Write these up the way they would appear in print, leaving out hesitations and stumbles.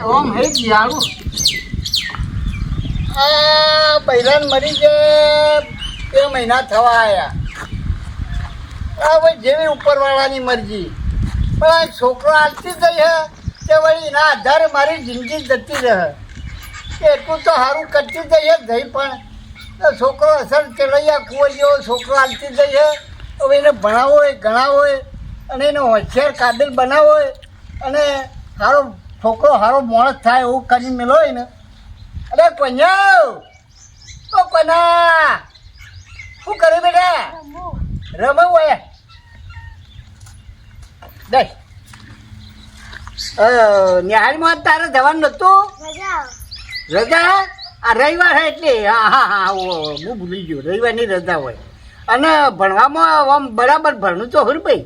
રોમ હે જીયાળું આ બૈરાન મરી ગયા 2 મહિના થવા આયા હવે જેવી ઉપરવાળાની મરજી પણ આ છોકરો આજથી જઈ હે કે વળી એના આધારે મારી જિંદગી જતી રહે એટલું તો સારું કરતી જઈએ જઈ પણ છોકરો અસર ચલૈયા કુંવર જેવો છોકરો આજથી જઈ હે હવે એને ભણાવો હોય ગણાવો હોય અને એને હોશિયાર કાબિલ બનાવો હોય અને સારો છોકરો સારો માણસ થાય એવું કરી મેલો હોય ને અરે કોન્યા ઓ કોના શું કરે બેટા રમવું હોય દસ નિહાળમાં તારે જવાનું નતું રજા આ રવિવાર હે એટલે હા હું ભૂલી ગયો રવિવારની રજા હોય અને ભણવામાં આમ બરાબર ભણવું તો હોય ભાઈ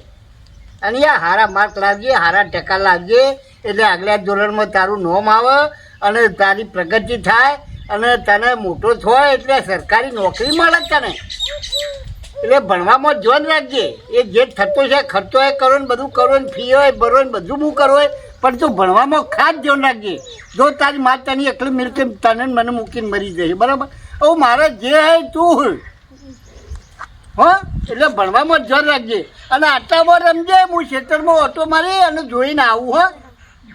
અને યાર હારા માર્ક લાવજે હારા ટકા લાવજે એટલે આગલા ધોરણમાં તારું નોમ આવે અને તારી પ્રગતિ થાય અને તને મોટો થાય એટલે સરકારી નોકરી મળે તને એટલે ભણવામાં જોન રાખજે એ જે થતો છે ખર્ચો એ કરો ને બધું કરો ને ફી હોય ભરો ને બધું બું કરો હોય પણ તું ભણવામાં ખાસ ધ્યાન રાખજે જો તારી મા તની એકલી મિલકે તને મને મૂકીને મરી જશે બરાબર હવે મારે જે હે તું હા એટલે ભણવામાં ધ્યાન રાખજે અને આટામાં રમજે હું ખેતરમાં ઓટો મારી અને જોઈને આવું હો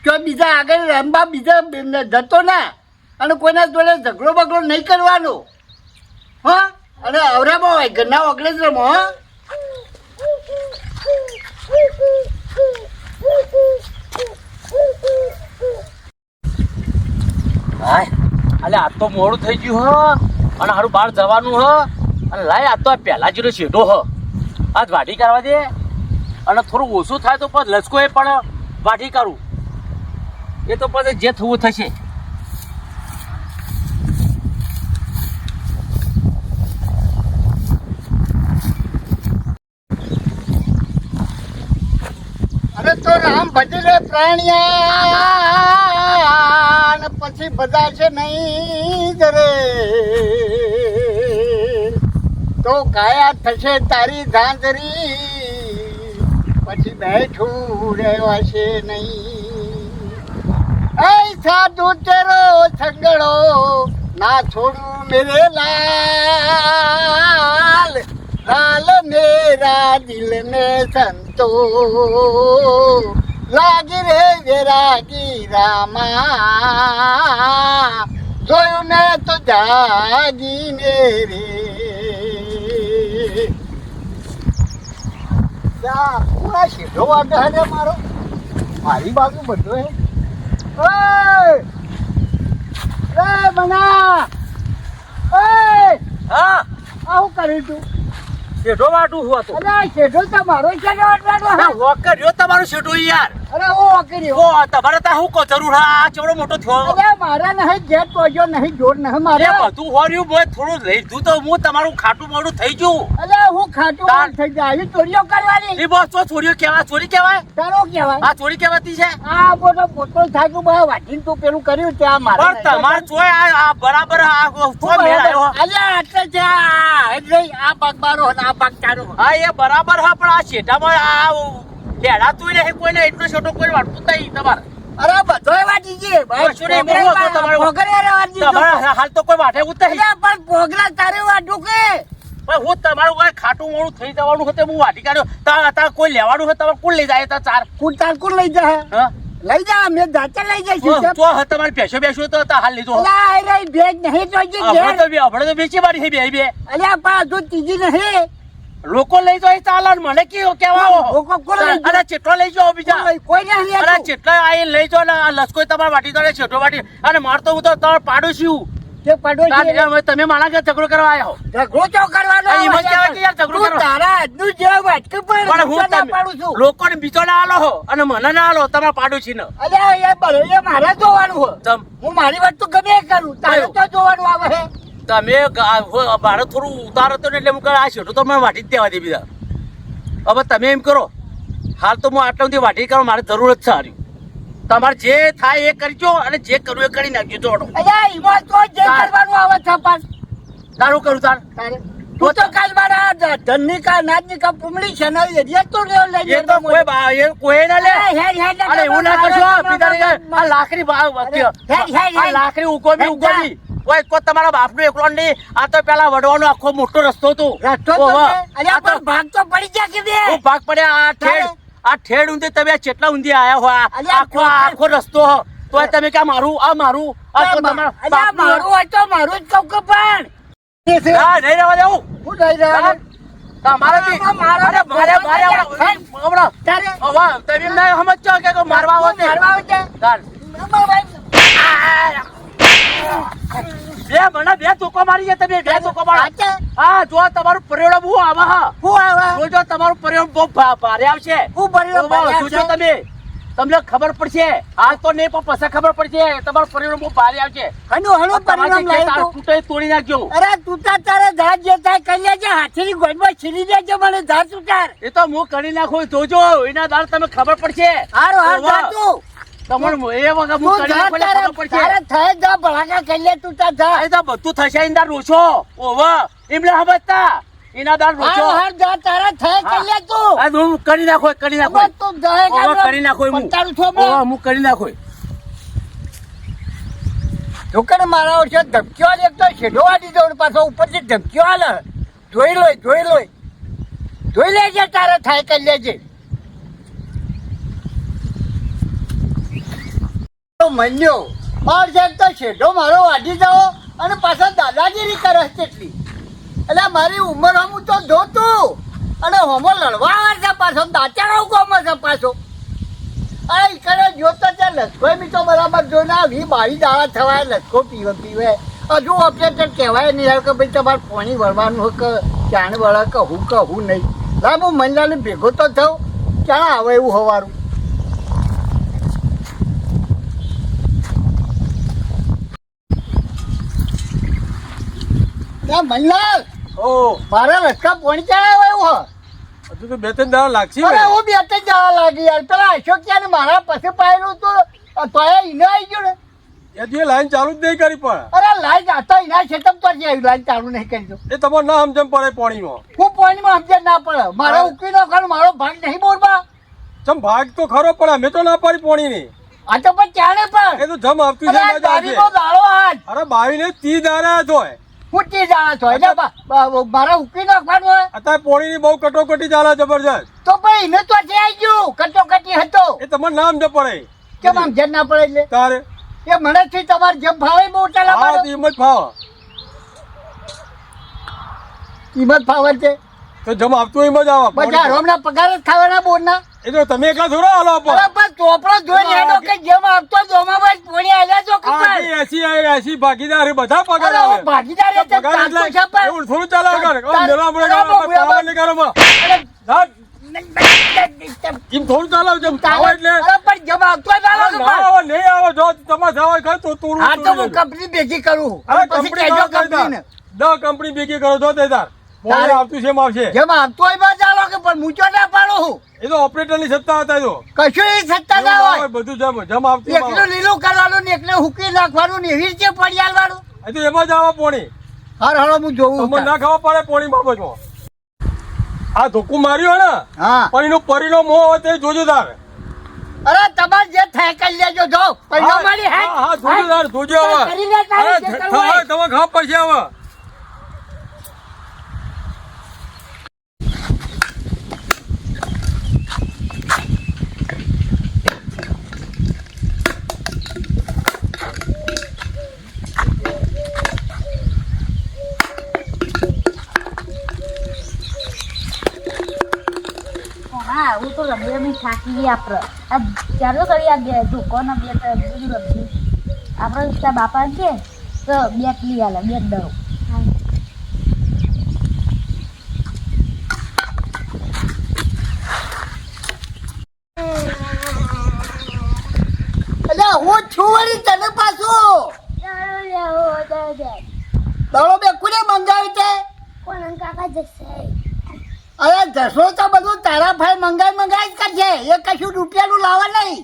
તો બીજા આગળ રમવા બીજા જતો ના અને કોઈના જોડે ઝઘડો બગડો નહીં કરવાનો હા અને અવરામાં હોય ઘરના ઓગળે જ રમો હા હાય અલે આ તો મોડું થઈ ગયું હ અને હારું બહાર જવાનું હ અને લાય આ તો પહેલા જેનો શેઢો હ આજ વાઢી કરવા દે અને થોડું ઓછું થાય તો પછી લસકો એ પણ વાઢી કરું એ તો પછી જે થવું થશે અરે તો રામ ભજરે પ્રાણિયા પછી બધા છે નહીં જરે તો કાયા થશે તારી ઝાંઝરી પછી બેઠું રહેવાશે નહીં એ સાધુ તેરો સંગડો ના છોડું મેરે લાલ લાલ મેરા દિલ ને સંતો લાગી રે વેરાગી રામા જોયું ને તો જાગીને રે પૂરા શેઢો વાગે હે મારો મારી બાજુ બધો હે બના હા આવું કર્યું તું શેઢો વાટું હું હતો અરે શેઢો તમારો છે ને વાટવાનો હે કર્યો તમારો શેઢો યાર અરે ઓ કર્યો ઓ તમારે તા હું કો જરૂર હા આ ચેવડો મોટો થયો અરે મારા નહીં જેટ પહોંચ્યો નહીં જોર નહીં મારે એ બધું હોર્યું બોય થોડું લઈ દઉં તો હું તમારું ખાટું મોડું થઈ ગયું અરે હું ખાટું થઈ જાય આવી ચોરીઓ કરવાની એ બોસ તો ચોરીઓ કહેવાય ચોરી કહેવાય તારો કહેવાય આ ચોરી કહેવાતી છે આ મોટો પોતો થાક્યું બા વાટીને તું પેલું કર્યું ત્યાં મારે પણ તમાર જોય આ બરાબર આ તો મેળ આવ્યો અરે આટલે છે એટલે આ પગ મારો અને આ પગ તારો હા એ બરાબર હા પણ આ શેઢામાં આ લેડાતું નહીં કોઈને એટલો છોટો કોઈ વાટતું નહીં તમારે અરે બધોય વાટી છે હાલ તો કોઈ વાટે ઉતર પણ પોગરા તારે વાટું કે હું તમારું કોઈ ખાટું મોડું થઈ જવાનું હતું હું વાટી કાઢ્યો તા કોઈ લેવાનું હોય તમારે કોણ લઈ જાય તા ચાર કોણ લઈ જાય લઈ જા મેં જાતે લઈ જઈશું તો તમારે પેશો બેસો તો હાલ લીધો ભેજ નહીં આપણે તો વેચી મારી બે બે અલ્યા પણ હજુ ત્રીજી નહીં લોકો લઈ જાય ચાલે મને કેવા અરે ચેટલો લઈ જાઓ બીજા કોઈ નહીં અરે ચેટલા આ લઈ જાઓ ને આ લસકો તમારે વાટી દો છેટો વાટી અને માર તો હું તો તમારે પાડું છું તમે મારા ઘર ઝઘડો કરવા આવ્યો ઝઘડો ચો કરવાનો ઝઘડો તારા આજનું જે વાટકું પણ હું પાડું છું લોકોને બીજો ના આલો હો અને મને ના આલો તમારે પાડું છે ને અરે એ મારે જોવાનું હો હું મારી વાત તો ગમે કરું તારે તો જોવાનું આવે છે તમે મારે થોડું ઉતાર હતો ને એટલે હું આ શેઠું તો મને વાટી જ દેવા દે બીજા હવે તમે એમ કરો હાલ તો હું આટલા સુધી વાટી કરો મારે જરૂર જ છે સારી તમારે જે થાય એ કરજો અને જે કરવું એ કરી નાખજો જોડો કરવાનું આવે છે પણ તારું કરું તાર તું તો કાલ મારા ધનની કા નાચની કા પુમડી છે ને એ તો લઈ એ તો કોઈ ના લે અરે એવું ના કરશો બીજા આ લાકડી આ લાકડી ઉગોમી ઓય કો તમારા બાપનો એકલો નહીં આ તો પેલા વડવાનો આખો મોટો રસ્તો હતો ભાગ તો પડી ગયા કે બે હું ભાગ પડ્યા આ ઠેડ ઊંધી તમે કેટલા ઊંધી આયા હો આખો રસ્તો તો તમે કે મારું મારું હોય તો મારું જ કહું કે પણ નહીં રહેવા દેવું હું નહીં રહેવા તમારે તમે સમજો કે મારવા હોતે બે ધોકો મારી ગયા તમે બે ધોકો મારો હા જો તમારું પરિણામ હું આવે જો તમારું પરિણામ બહુ ભારે આવશે જોજો તમે તમને ખબર પડશે હાલ તો નહીં પણ પછી ખબર પડશે તમારું પરિણામ બહુ ભારે આવશે તોડી નાખજો અરે તૂટા તારે ધાર જે થાય કરી લેજે હાથીની ગોળમાં છીરી દેજો મને ધાર તૂટાર એ તો હું કરી નાખું જોજો એના દાળ તમે ખબર પડશે હારું હાર તું તમારું એ વખત હું કરી નાખું ખબર પડશે તારે થાય જા ભલાકા કરી લે તૂટા જા એ તો બધું થશે એના રોછો ઓવા એમને સમજતા એના દાળ રોછો હાર જા તારે થાય કરી લે તું આ હું કરી નાખો તું જાય કરી નાખો હું કરી નાખો ઢોકર મારા છે ધમકીઓ એક તો છેડવા દીધો પાછો ઉપરથી ધમકીઓ હાલે જોઈ લેજે તારે થાય કરી લેજે મન્યો માર સાહેબ તો છેડો મારો વાઢી જાઓ અને પાછા દાદાગીરી કરે કેટલી એટલે મારી ઉંમર હું તો જોતું અને હોમો લડવા આવે છે પાછો દાચારો કોમો છે પાછો અરે કરે જોતો ત્યાં લસકો મીઠો બરાબર જોઈને 20-22 દાડા થવાય લસકો પીવે હજુ ઓપરેટર કહેવાય નહીં યાર કે ભાઈ તમારે પાણી વળવાનું હોય કે ચાણ વળે કહું નહીં લાવ હું મહિલાને ભેગો તો થઉં ક્યાં આવે એવું હોવાનું મહિલા મારા રસ્તા પાણી ક્યાં આવે એવું હોય હજુ તો 2-3 દાડા લાગશે અરે હું 2-3 દાડા લાગી યાર પેલા અશોક ને મારા પાસે પાયેલું તો તોય ઈને આવી ગયું ને એ લાઈન ચાલુ જ નહીં કરી પણ અરે લાઈન આ તો એના છેતમ પર જાય લાઈન ચાલુ નહીં કરી દો એ તમારે ના સમજણ પડે પાણીમાં હું પાણીમાં સમજણ ના પડે મારે ઉકી નો ખરો મારો ભાગ નહીં બોલવા ચમ ભાગ તો ખરો પણ અમે તો ના પાડી પાણી ની આ તો પણ ચાલે પણ એ તો જમ આવતું છે મજા આવશે. દાડો હાથ અરે 22 ને 30 દાડા જોય ફૂટી જાણા છો એટલે મારા ઉકી નાખવાનું હોય અત્યારે પાણી ની બહુ કટોકટી ચાલે જબરજસ્ત તો ભાઈ એને તો જે આવી ગયું કટોકટી હતો એ તમારે નામ જ પડે કેમ આમ જેમ ના પડે એટલે તારે એ મને થી તમારે જેમ ભાવે બહુ ચાલા હા કિંમત ભાવ કિંમત ભાવે છે તો જમ આવતું એમ જ આવે બધા રોમના પગાર જ ખાવાના બોરના એ તો તમે એકલા થોડા હાલો પણ અરે પણ ચોપડો જોઈ લેતો કે જેમ આપતો જોમામાં જ પોણી આલ્યા છો કે પણ 80 ભાગીદાર બધા પગાર અરે આવે ભાગીદાર એ તો પગાર ચાલતો એટલે છે પણ એવું થોડું ચાલે વગર મેલા મળે પાવર નહીં કરો માં એમ થોડું ચાલે જેમ ખાવા એટલે અરે પણ જેમ આપતો જ આલો કે પણ આવો નહીં આવો જો તમારે જવાય ખર તો તોડું હા તો હું કંપની ભેગી કરું અરે પછી કંપની કહેજો કરો કંપનીને કંપની ભેગી કરો તો દેદાર મોડે આવતું છે એમ આવશે જેમ આપતો હોય બસ ચાલો કે પણ મૂચો ના પાડો હું એ તો ઓપરેટર ની સત્તા હતા જો કશું એ સત્તા ના હોય બધું જમ આવતું એકલું લીલું કરવાનું ને એકને હુકી નાખવાનું ને એવી રીતે પડી આલવાનું એ તો એમાં જ આવે પોણી હાર હાલો હું જોઉં તમને ના ખાવા પડે પોણી બાબતમાં આ ધોકું માર્યું ને હા પણ એનું પરિણામ હોય તે જોજો તાર અરે તમારે જે થાય કરી લેજો જો પૈસા મારી હે હા જોજો તાર જોજો હવે કરી લે તારે જે કરવું હોય. તમે ખાવા પડશે હવે હા હું તો રમી થાકી ગઈ આપણે આ ચાલો કરી આ બે ધોકો ને બે બધું રમી આપણે ત્યાં બાપા છે તો બેટ લઈ આલે બેટ દરો અલ્યા હું છું વળી તને પાછું દડો બે કોને મંગાવી તે કોણ કાકા જશે અરે જશો તો બધું તારા ભાઈ મંગાઈ જ કરશે એ કશું રૂપિયાનું લાવવા નહીં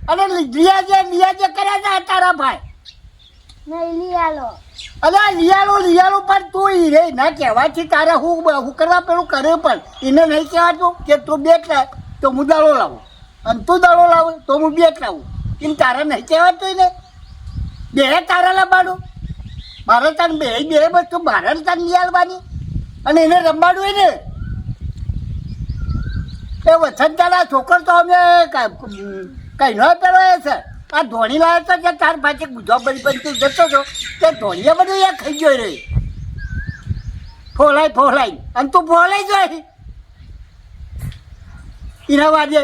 અને લિયા જે કર્યા છે તારા ભાઈ નહીં લઈ આલો અરે લિયાલું પણ તું હીરે ના કહેવાથી તારે હું કરવા પેલું કરે પણ એને નહીં કહેવાતું કે તું બેટ લાવ તો હું દાડો લાવું અને તું દાડો લાવ તો હું બેટ લાવું એમ તારે નહીં કહેવાતું ને બે તારા લાવવાનું મારે તાર બે વસ્તુ મારે તાર લઈ આવવાની અને એને રમવાનું હોય ને એ વસંતદાના છોકરો તો અમે કઈ ન પેલો એ છે આ ધોણી લાવ્યો તો જે તાર પાસે ગુજો બની બનતું જતો હતો તે ધોણીએ બધું યાર ખાઈ ગયો રે ફોલાઈ અને તું ફોલાઈ જાય એના વાજે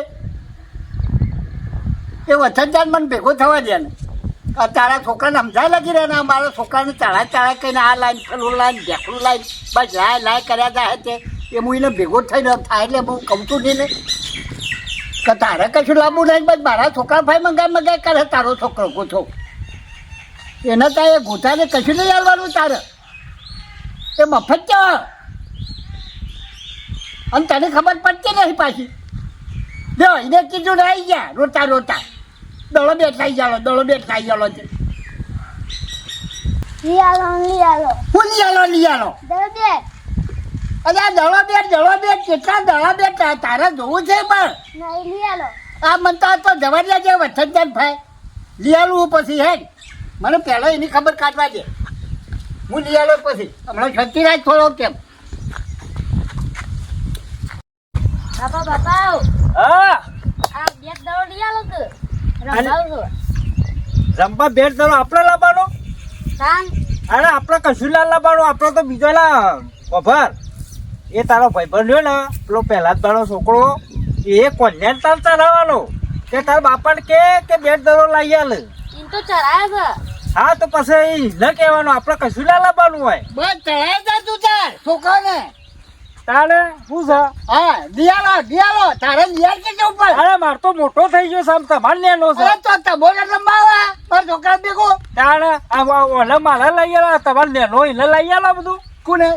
એ વસંતદાન મને ભેગો થવા દે ને આ તારા છોકરાને સમજાય લાગી રહ્યા ને મારા છોકરાને ચાળા કહીને આ લાઈન પેલું લાઈન ઢેકલું લાઈન બસ લાય કર્યા જાય તે એ હું એને ભેગો થઈને થાય એટલે હું કહું છું નહીં ને કે તારે કશું લાંબુ નહીં બસ મારા છોકરા ભાઈ મંગાઈ કરે તારો છોકરો ગોઠો એને ત્યાં એ ગોઠાને કશું નહીં આવવાનું તારે એ મફત છે અને તને ખબર પડતી નહીં પાછી જો એને કીધું ને આવી ગયા રોતા દળો બે ખાઈ ગયેલો છે લઈ આલો હું લઈ આલો દે અરે આ દળો બે કેટલા દળો બે તારે જોવું છે પણ નહીં લઈ આલો આ મને તો જવા દે છે વચન ભાઈ લઈ આલું પછી હે મને પહેલાં એની ખબર કાઢવા દે હું લઈ આલો પછી હમણાં છતી રાખ થોડો કેમ બાપા હા આ બે દડો લઈ આલો કે રંભાવ રંપા બેટ ધરો આપણે લાવવાનો કાન અરે આપણે કશું ના લાવવાનો આપણે તો બીજો લા ખબર એ તારો ભાઈબંધ રહ્યો ને પેલો પહેલા જ તારો છોકરો એ કોન્યાન તાર ચલાવવાનો કે તાર બાપાને કે બેટ ધરો લાવી આલે ઇન તો ચરાય છે હા તો પછી ન કહેવાનું આપણે કશું ના લાવવાનું હોય બસ ચડાઈ જા તું તાર છોકરાને તારે શું છે હા દિયાલો તારે દિયાલ કે ઉપર અરે માર તો મોટો થઈ ગયો સામ તમારે લેનો છે અરે તો તબોને રમાવા મારા છોકરા ભેગો તારે ઓલા મારા લઈ આલા તમારે લેનો એને લઈ આલા બધું કોને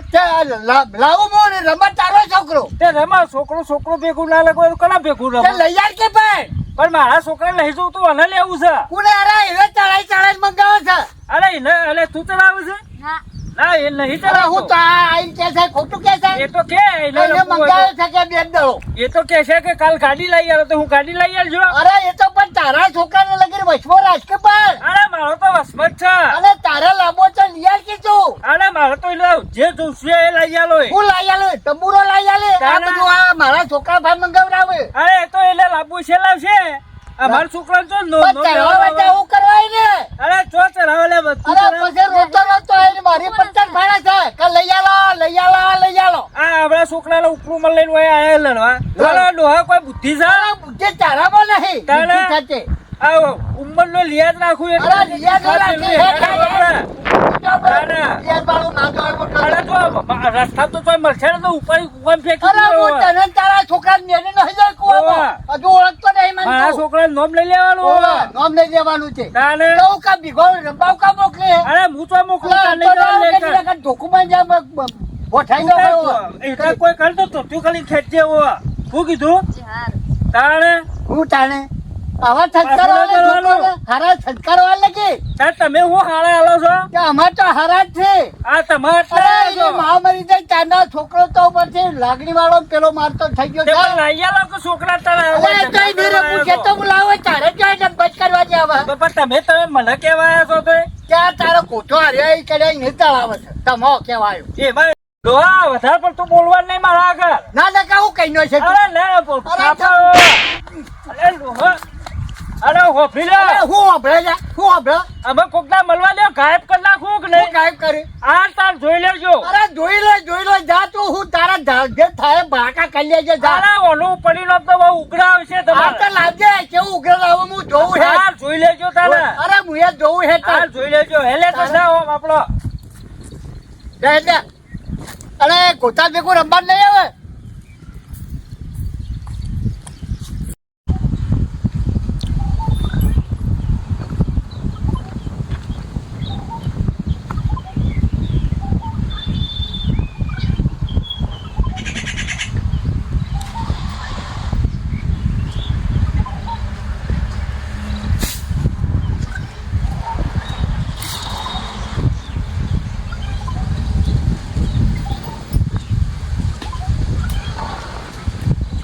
લાવું મોને રમત તારો છોકરો તે રમા છોકરો ભેગું ના લાગે તો કલા ભેગું તે રમે લઈ આલ કે પણ મારા છોકરા લઈ જવું તું અને લેવું છે કોને અરે હવે ચડાઈ મંગાવે છે અરે એને તું ચલાવે છે ના ના એ નહીં અરે હું ચલાવતો તો આઈ કે છે ખોટું કે છે એ તો કે એને મંગાવે છે કે બે દળો એ તો કે છે કે કાલ ગાડી લઈ આવ્યો તો હું ગાડી લઈ આવજો અરે એ તો પણ તારા છોકરાને લગીને વચમો રાજ કે પણ અરે મારો તો વસમત છે અને તારા લાંબો તો નિયાર કીધું અરે મારો તો જે જોશે એ લઈ આલો હું લઈ આલે તંબુરો લઈ આલે આ બધું આ મારા છોકરા ભાઈ મંગાવડાવે અરે એ તો એટલે લાંબુ છે લાવશે અમાર છોકરા તો પણ ચડાવવા જાવું કરવાય ને અરે ચો ચલાવે લે બધું અરે પછી રોતો એને મારી પંચાયત ભાડા છે કે લઈ આલો આ આપણા છોકરાને ઉપરું લઈને હોય આયા લડવા ચાલો ડોહા કોઈ બુદ્ધિ છે બુદ્ધિ તારામાં નહીં તારા? બુદ્ધિ સાથે આ ઉંમરનો લિયાદ રાખું એટલે અરે લિયાદ ન રાખી, લિયાદ વાળું ના જોવાય મોટો. અરે જો રસ્તા તો તોય મળશે ને તો ઉપર કુવામ ફેંકી અરે દેવો. હું તને ને તારા છોકરાને મેને નહીં જાય કુવામાં. હજુ ઓળખતો નહીં મને મારા તું. છોકરાને નોમ લઈ લેવાનું ઓવે, નોમ લઈ દેવાનું છે તાને તો કા ભીગો રંબાવ કા મોકલે અરે હું તો મોકલું અલા, તને તો તો ના લઈ કે કર. ધોકુમાં જા ગોઠાઈ દો ભાઈ. એટલે કોઈ કરતો તો તું ખાલી ખેંચજે હોવા. શું કીધું ચાર તાણે હું તાણે આવા સંસ્કારો વાળા છોકરાને હારા સંસ્કારો વાળા કે તાર તમે હું હારા હાલો છો કે અમાર તો હારા જ છે. આ તમારે અરે એની માં મરી જાય ત્યાંના છોકરો તો ઉપરથી લાગણી વાળો પેલો મારતો થઈ ગયો તે છે. પણ લઈ આલો કે છોકરા તારા અરે કઈ નહીં રે, પૂછે તો બોલાવો તારે ક્યાં ડબ્બજ કરવા જાવા પણ તમે મને કેવાયા છો તો ક્યાં તારો કોઠો હાર્યો એ કદાચ નહીં તળાવે છે તમો કેવાયો એ ભાઈ ડોહા વધારે પણ તું બોલવા નહીં મારા આગળ ના ના કાવું કઈ નો છે તું? અરે લે બોલ અરે કાપો. અરે ડોહા અરે હોફી લે અરે હું વાપરે છે હું વાપરે અમે કોકના મળવા દે ગાયબ કરી નાખું કે હું નહીં ગાયબ કરી આ તાર જોઈ લેજો અરે જોઈ લો જા તું હું તારા જે થાય ભાકા કરી લેજે જા અરે ઓનું પડી નો તો બહુ ઉઘરા આવશે આ તો તમારે લાવજે કેવું ઉઘરે લાવું હું જોઉં હે તાર જોઈ લેજો તારે અરે હું એ જોઉં હે તાર જોઈ લેજો હેલે તો જાઓ આપણો એટલે અરે કોતા ભેગું રમવા નહીં આવે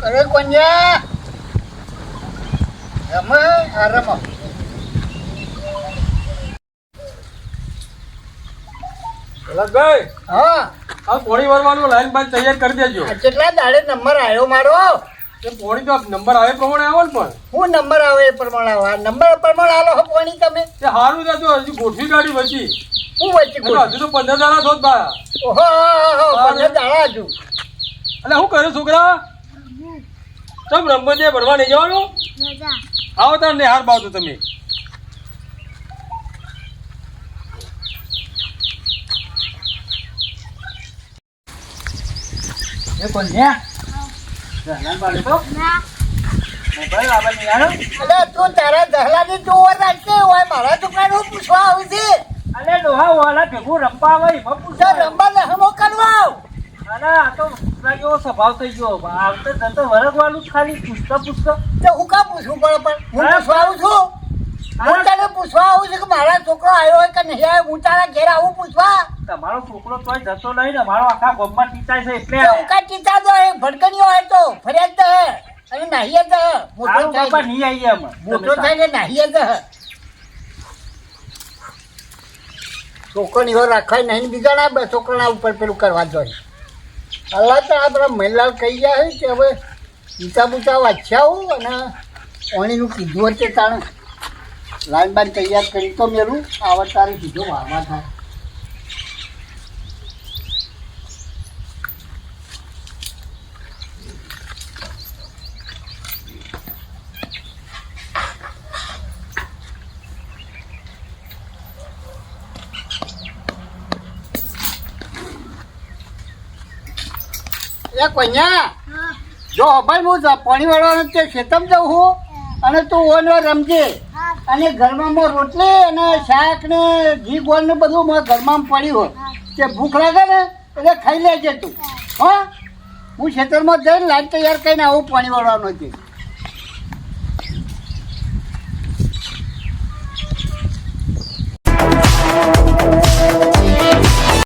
અરે કોન્યા રમો આ રમો પલકભાઈ હા આ પોણી વરવાનું લાઈન બાઈન તૈયાર કરી દેજો આ કેટલા દાડે નંબર આવ્યો મારો એ પોણી તો નંબર આવે પ્રમાણે આવો ને પણ હું નંબર આવે એ પ્રમાણે આવે આ નંબર પ્રમાણે આલો હો પાણી તમે એ સારું રહેતું હજુ ગોઠવી ગાડી વચ્ચી હું વચ્ચે એટલે હજુ તો 15 દાડા થોત બા ઓહો બંને દાડા હજુ એટલે શું કર્યું છોકરા ચમ રમવા દે ભણવા નહીં જવાનું આવો તાર ને હાર બાવતો તમે એ કોણ છે જલાલ બાળો તો મોબાઈલ લાવવા નહીં આવ્યો અરે તું તારા દહલાની તું ઓર રાખજે હોય મારા છોકરાનું પૂછવા આવું છે અલે ડોહા વાળા ભેગું રમવા આવે એમાં તો પૂછો રંબા લહમો કરવા આવ અરે આ તો પેલા જેવો સ્વભાવ થઈ ગયો આવતે જતો વરગવાનું જ ખાલી પૂછતા પૂછતા તો હું કાં પૂછવું પડે પણ હું પૂછવા આવું છું હું તને પૂછવા આવું છું કે મારા છોકરો આવ્યો હોય કે નહીં આવ્યો હું તારા ઘેર આવું પૂછવા તમારો છોકરો તોય જતો નહીં ને મારો આખા ગામમાં ટીચાય છે એટલે તો હું કાં ટીચા દો એ ભડકણીઓ હોય તો ફરિયાદ દે અને નાહીએ દે મોટો મારો બાપા થાય નહીં આવીએ અમે મોટો થાય ને નાહીએ દે છોકરો એવો રાખવાય નહીં બીજાના બે છોકરાના ઉપર પેલું કરવા જોઈએ અલ્લાહ તો આ બધા મહિલા કહી ગયા છે કે હવે ઊંચા બૂચા વાંચ્યા હું અને પાણીનું કીધું હશે તાણે લાઈન બાઈન તૈયાર કરી તો મેલું આવડ તારે કીધું વારવા થાય એ કોન્યા જો ભાઈ હું પાણી વાળવાનું તે ખેતમ જાઉં છું અને તું ઓનો રમજે અને ઘરમાં રોટલી અને શાક ને ઘી ગોળ ને બધું ઘરમાં પડ્યું હોય તે ભૂખ લાગે ને એટલે ખાઈ લેજે તું હા હું ખેતરમાં જઈને લાઈટ તૈયાર કરીને આવું પાણી વાળવાનું છે